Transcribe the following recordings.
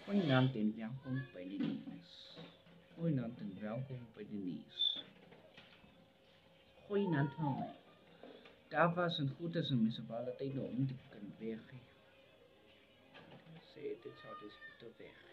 Goeienaand en welkom bij de nieuws. Goeienaand en welkom bij de nieuws. Goeienaand van mij. Daar was een goed als een municipaliteit om te kunnen weggeven. Dit zou dus moeten weg.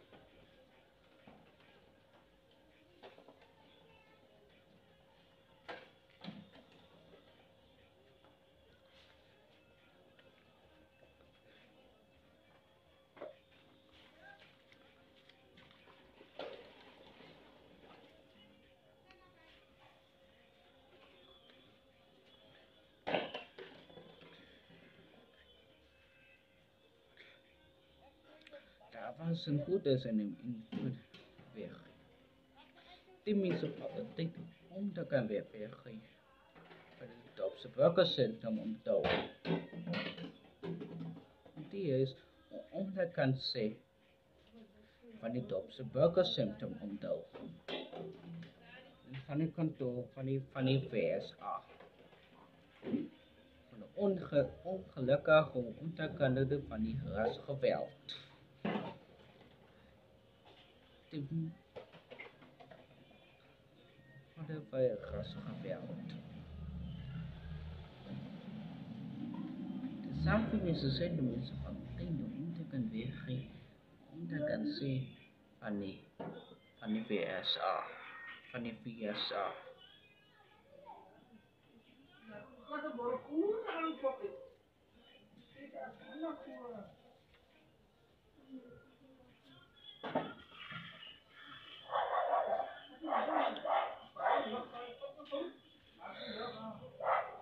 Daar was een goed als een weg. Die municipaliteit om te kunnen weggeven. Op zijn burgercentrum om te houden. Die is om te kunnen zeggen van die Dorpse burgercentrum om te houden. Van het kantoor van die VSA. Van de ongelukkige onderkant van die rasgeweld. Van de rasgeweld. De samenwerking zijn de mensen van de om te kunnen weergeven, om te kunnen zien van die VSA. Van die VSA.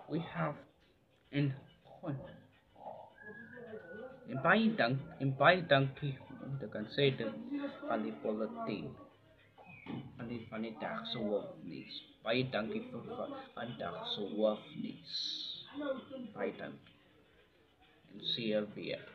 We have in baie dankie om te kan sê van die politiek. Van die dag se hoofnuus. Baie dankie vir van dag se hoofnuus. Baie dankie. En sien jou weer.